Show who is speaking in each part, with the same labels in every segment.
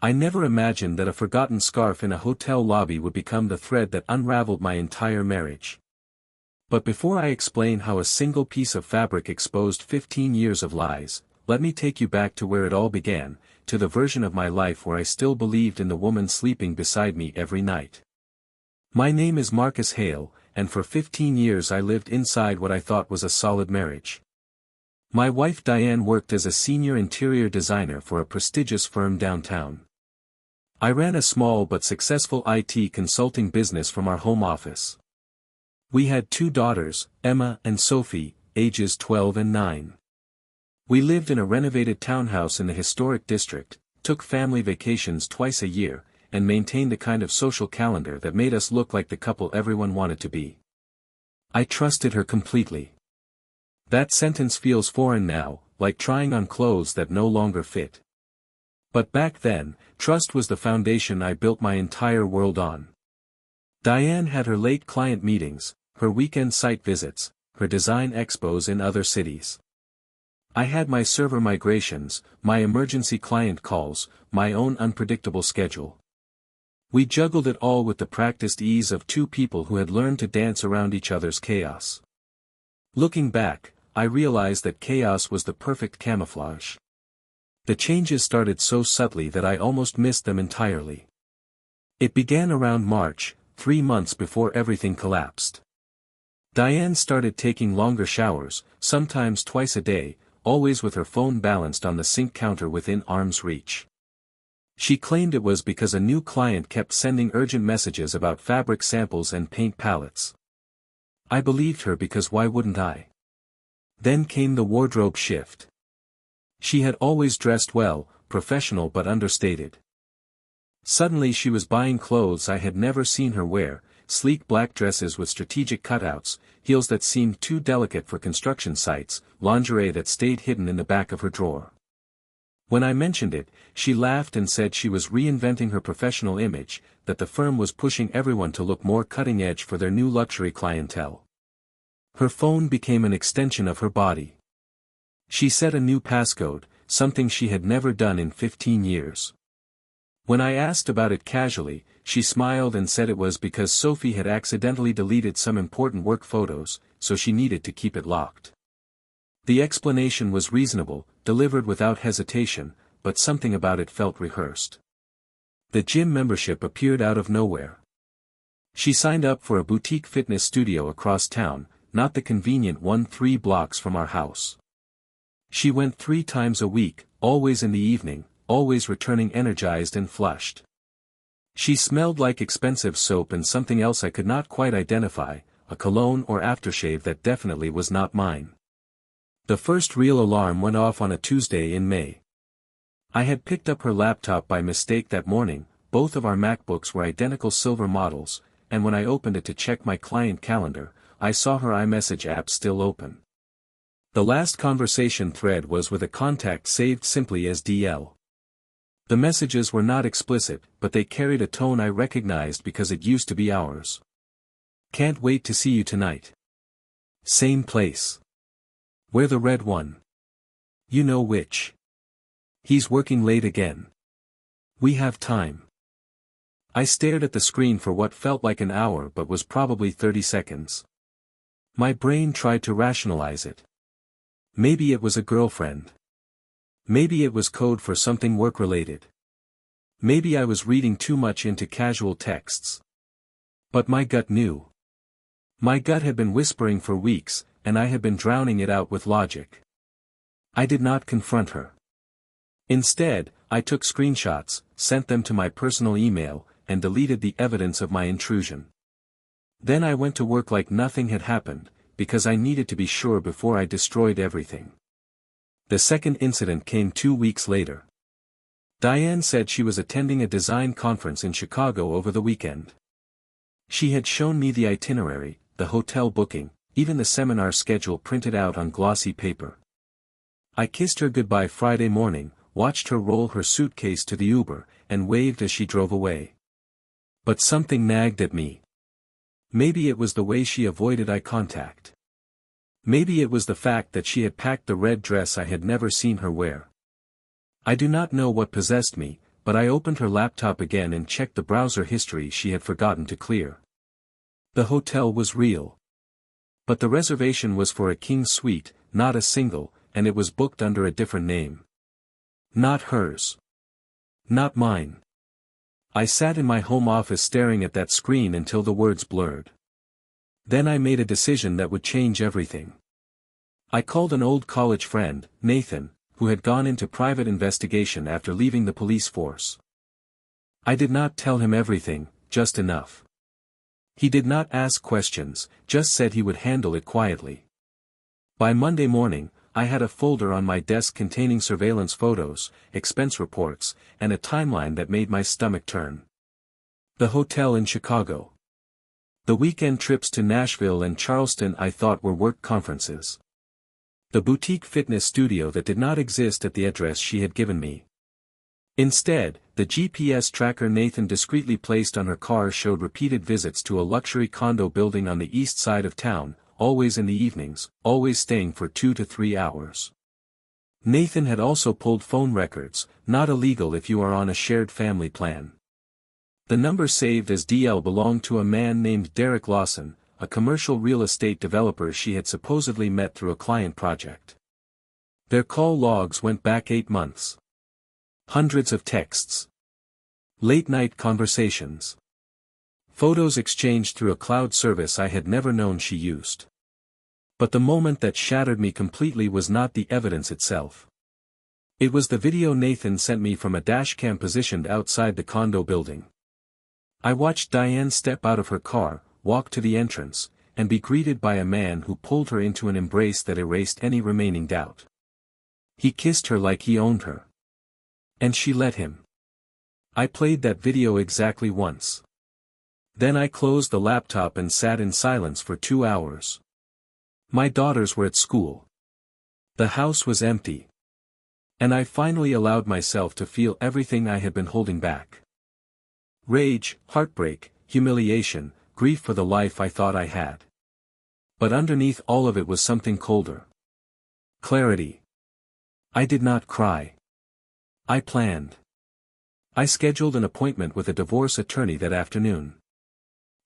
Speaker 1: I never imagined that a forgotten scarf in a hotel lobby would become the thread that unraveled my entire marriage. But before I explain how a single piece of fabric exposed 15 years of lies, let me take you back to where it all began, to the version of my life where I still believed in the woman sleeping beside me every night. My name is Marcus Hale, and for 15 years I lived inside what I thought was a solid marriage. My wife Diane worked as a senior interior designer for a prestigious firm downtown. I ran a small but successful IT consulting business from our home office. We had 2 daughters, Emma and Sophie, ages 12 and 9. We lived in a renovated townhouse in the historic district, took family vacations twice a year, and maintained a kind of social calendar that made us look like the couple everyone wanted to be. I trusted her completely. That sentence feels foreign now, like trying on clothes that no longer fit. But back then, trust was the foundation I built my entire world on. Diane had her late client meetings, her weekend site visits, her design expos in other cities. I had my server migrations, my emergency client calls, my own unpredictable schedule. We juggled it all with the practiced ease of 2 people who had learned to dance around each other's chaos. Looking back, I realized that chaos was the perfect camouflage. The changes started so subtly that I almost missed them entirely. It began around March, 3 months before everything collapsed. Diane started taking longer showers, sometimes twice a day, always with her phone balanced on the sink counter within arm's reach. She claimed it was because a new client kept sending urgent messages about fabric samples and paint palettes. I believed her because why wouldn't I? Then came the wardrobe shift. She had always dressed well, professional but understated. Suddenly she was buying clothes I had never seen her wear, sleek black dresses with strategic cutouts, heels that seemed too delicate for construction sites, lingerie that stayed hidden in the back of her drawer. When I mentioned it, she laughed and said she was reinventing her professional image, that the firm was pushing everyone to look more cutting edge for their new luxury clientele. Her phone became an extension of her body. She set a new passcode, something she had never done in 15 years. When I asked about it casually, she smiled and said it was because Sophie had accidentally deleted some important work photos, so she needed to keep it locked. The explanation was reasonable, delivered without hesitation, but something about it felt rehearsed. The gym membership appeared out of nowhere. She signed up for a boutique fitness studio across town, not the convenient one 3 blocks from our house. She went 3 times a week, always in the evening, always returning energized and flushed. She smelled like expensive soap and something else I could not quite identify, a cologne or aftershave that definitely was not mine. The first real alarm went off on a Tuesday in May. I had picked up her laptop by mistake that morning, both of our MacBooks were identical silver models, and when I opened it to check my client calendar, I saw her iMessage app still open. The last conversation thread was with a contact saved simply as DL. The messages were not explicit, but they carried a tone I recognized because it used to be ours. Can't wait to see you tonight. Same place. We're the red one. You know which. He's working late again. We have time. I stared at the screen for what felt like an hour but was probably 30 seconds. My brain tried to rationalize it. Maybe it was a girlfriend. Maybe it was code for something work-related. Maybe I was reading too much into casual texts. But my gut knew. My gut had been whispering for weeks, and I had been drowning it out with logic. I did not confront her. Instead, I took screenshots, sent them to my personal email, and deleted the evidence of my intrusion. Then I went to work like nothing had happened, because I needed to be sure before I destroyed everything. The second incident came 2 weeks later. Diane said she was attending a design conference in Chicago over the weekend. She had shown me the itinerary, the hotel booking, even the seminar schedule printed out on glossy paper. I kissed her goodbye Friday morning, watched her roll her suitcase to the Uber, and waved as she drove away. But something nagged at me. Maybe it was the way she avoided eye contact. Maybe it was the fact that she had packed the red dress I had never seen her wear. I do not know what possessed me, but I opened her laptop again and checked the browser history she had forgotten to clear. The hotel was real. But the reservation was for a king suite, not a single, and it was booked under a different name. Not hers. Not mine. I sat in my home office staring at that screen until the words blurred. Then I made a decision that would change everything. I called an old college friend, Nathan, who had gone into private investigation after leaving the police force. I did not tell him everything, just enough. He did not ask questions, just said he would handle it quietly. By Monday morning, I had a folder on my desk containing surveillance photos, expense reports, and a timeline that made my stomach turn. The hotel in Chicago. The weekend trips to Nashville and Charleston I thought were work conferences. The boutique fitness studio that did not exist at the address she had given me. Instead, the GPS tracker Nathan discreetly placed on her car showed repeated visits to a luxury condo building on the east side of town, always in the evenings, always staying for 2 to 3 hours. Nathan had also pulled phone records, not illegal if you are on a shared family plan. The number saved as DL belonged to a man named Derek Lawson, a commercial real estate developer she had supposedly met through a client project. Their call logs went back 8 months. Hundreds of texts. Late-night conversations. Photos exchanged through a cloud service I had never known she used. But the moment that shattered me completely was not the evidence itself. It was the video Nathan sent me from a dashcam positioned outside the condo building. I watched Diane step out of her car, walk to the entrance, and be greeted by a man who pulled her into an embrace that erased any remaining doubt. He kissed her like he owned her. And she let him. I played that video exactly once. Then I closed the laptop and sat in silence for 2 hours. My daughters were at school. The house was empty. And I finally allowed myself to feel everything I had been holding back. Rage, heartbreak, humiliation, grief for the life I thought I had. But underneath all of it was something colder. Clarity. I did not cry. I planned. I scheduled an appointment with a divorce attorney that afternoon.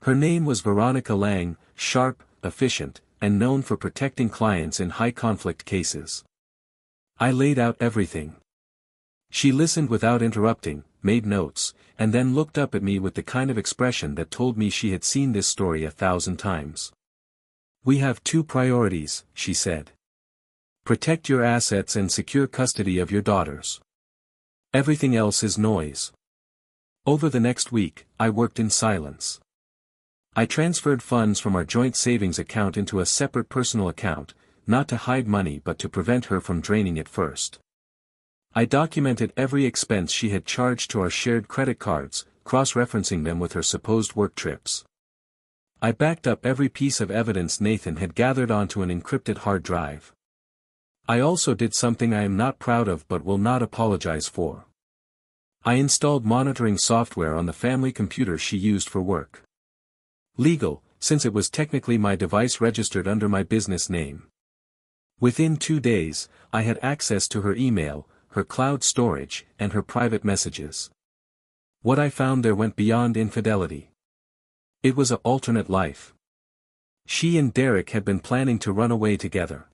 Speaker 1: Her name was Veronica Lang, sharp, efficient, and known for protecting clients in high-conflict cases. I laid out everything. She listened without interrupting, made notes, and then looked up at me with the kind of expression that told me she had seen this story 1,000 times. "We have 2 priorities," she said. "Protect your assets and secure custody of your daughters. Everything else is noise." Over the next week, I worked in silence. I transferred funds from our joint savings account into a separate personal account, not to hide money but to prevent her from draining it first. I documented every expense she had charged to our shared credit cards, cross-referencing them with her supposed work trips. I backed up every piece of evidence Nathan had gathered onto an encrypted hard drive. I also did something I am not proud of but will not apologize for. I installed monitoring software on the family computer she used for work. Legal, since it was technically my device registered under my business name. Within 2 days, I had access to her email, her cloud storage, and her private messages. What I found there went beyond infidelity. It was an alternate life. She and Derek had been planning to run away together.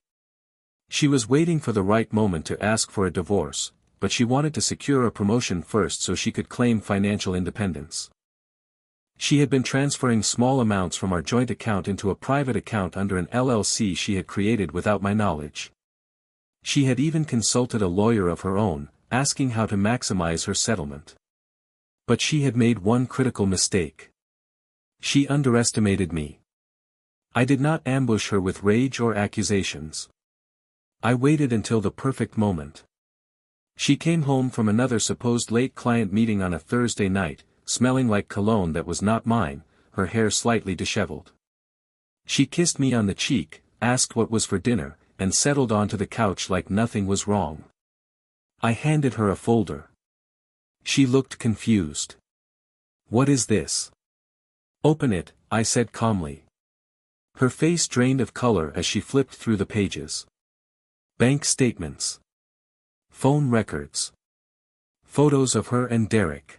Speaker 1: She was waiting for the right moment to ask for a divorce, but she wanted to secure a promotion first so she could claim financial independence. She had been transferring small amounts from our joint account into a private account under an LLC she had created without my knowledge. She had even consulted a lawyer of her own, asking how to maximize her settlement. But she had made one critical mistake. She underestimated me. I did not ambush her with rage or accusations. I waited until the perfect moment. She came home from another supposed late client meeting on a Thursday night, smelling like cologne that was not mine, her hair slightly disheveled. She kissed me on the cheek, asked what was for dinner, and settled onto the couch like nothing was wrong. I handed her a folder. She looked confused. "What is this?" "Open it," I said calmly. Her face drained of color as she flipped through the pages. Bank statements. Phone records. Photos of her and Derek.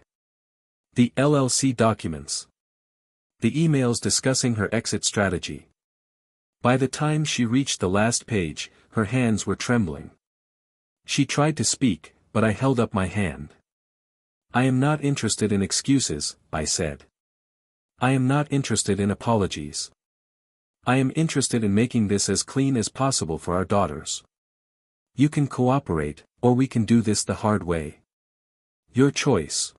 Speaker 1: The LLC documents. The emails discussing her exit strategy. By the time she reached the last page, her hands were trembling. She tried to speak, but I held up my hand. I am not interested in excuses, I said. I am not interested in apologies. I am interested in making this as clean as possible for our daughters. You can cooperate, or we can do this the hard way. Your choice.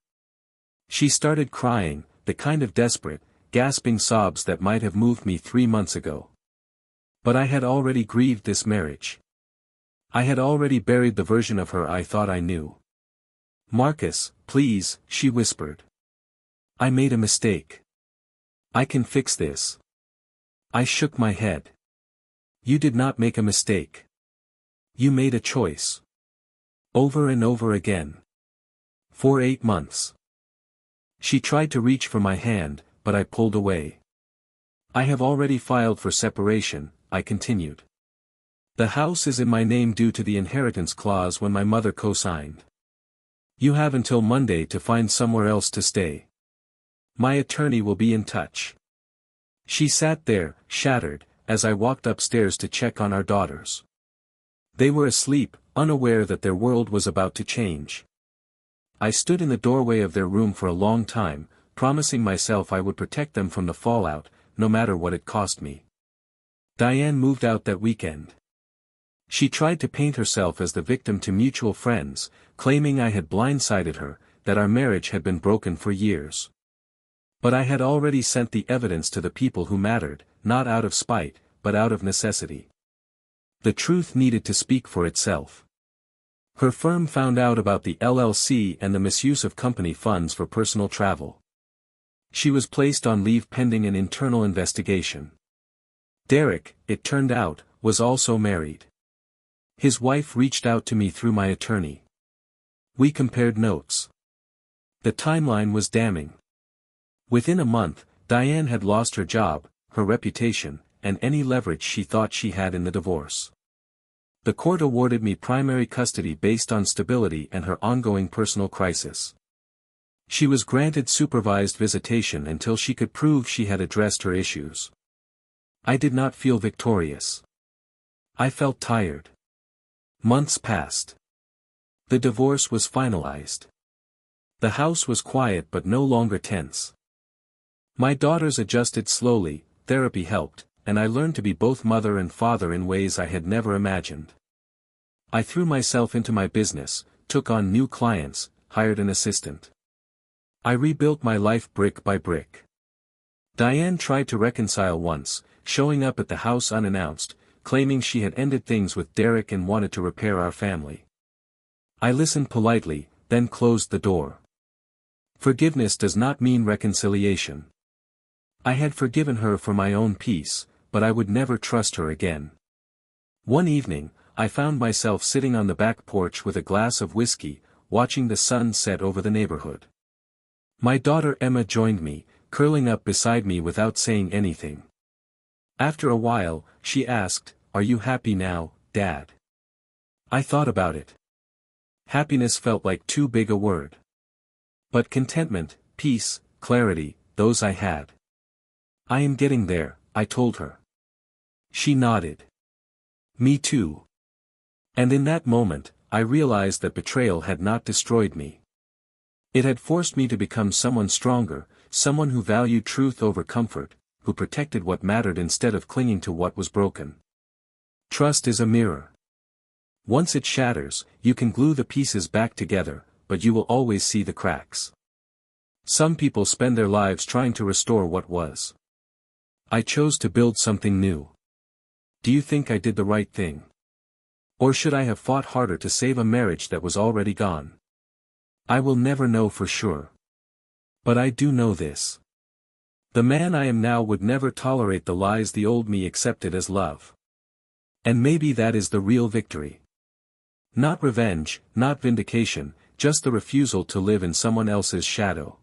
Speaker 1: She started crying, the kind of desperate, gasping sobs that might have moved me 3 months ago. But I had already grieved this marriage. I had already buried the version of her I thought I knew. Marcus, please, she whispered. I made a mistake. I can fix this. I shook my head. You did not make a mistake. You made a choice. Over and over again. For 8 months. She tried to reach for my hand, but I pulled away. I have already filed for separation, I continued. The house is in my name due to the inheritance clause when my mother co-signed. You have until Monday to find somewhere else to stay. My attorney will be in touch. She sat there, shattered, as I walked upstairs to check on our daughters. They were asleep, unaware that their world was about to change. I stood in the doorway of their room for a long time, promising myself I would protect them from the fallout, no matter what it cost me. Diane moved out that weekend. She tried to paint herself as the victim to mutual friends, claiming I had blindsided her, that our marriage had been broken for years. But I had already sent the evidence to the people who mattered, not out of spite, but out of necessity. The truth needed to speak for itself. Her firm found out about the LLC and the misuse of company funds for personal travel. She was placed on leave pending an internal investigation. Derek, it turned out, was also married. His wife reached out to me through my attorney. We compared notes. The timeline was damning. Within a month, Diane had lost her job, her reputation, and any leverage she thought she had in the divorce. The court awarded me primary custody based on stability and her ongoing personal crisis. She was granted supervised visitation until she could prove she had addressed her issues. I did not feel victorious. I felt tired. Months passed. The divorce was finalized. The house was quiet but no longer tense. My daughters adjusted slowly, therapy helped, and I learned to be both mother and father in ways I had never imagined. I threw myself into my business, took on new clients, hired an assistant. I rebuilt my life brick by brick. Diane tried to reconcile once, showing up at the house unannounced, claiming she had ended things with Derek and wanted to repair our family. I listened politely, then closed the door. Forgiveness does not mean reconciliation. I had forgiven her for my own peace, but I would never trust her again. One evening, I found myself sitting on the back porch with a glass of whiskey, watching the sun set over the neighborhood. My daughter Emma joined me, curling up beside me without saying anything. After a while, she asked, "Are you happy now, Dad?" I thought about it. Happiness felt like too big a word. But contentment, peace, clarity, those I had. I am getting there, I told her. She nodded. Me too. And in that moment, I realized that betrayal had not destroyed me. It had forced me to become someone stronger, someone who valued truth over comfort, who protected what mattered instead of clinging to what was broken. Trust is a mirror. Once it shatters, you can glue the pieces back together, but you will always see the cracks. Some people spend their lives trying to restore what was. I chose to build something new. Do you think I did the right thing? Or should I have fought harder to save a marriage that was already gone? I will never know for sure. But I do know this. The man I am now would never tolerate the lies the old me accepted as love. And maybe that is the real victory. Not revenge, not vindication, just the refusal to live in someone else's shadow.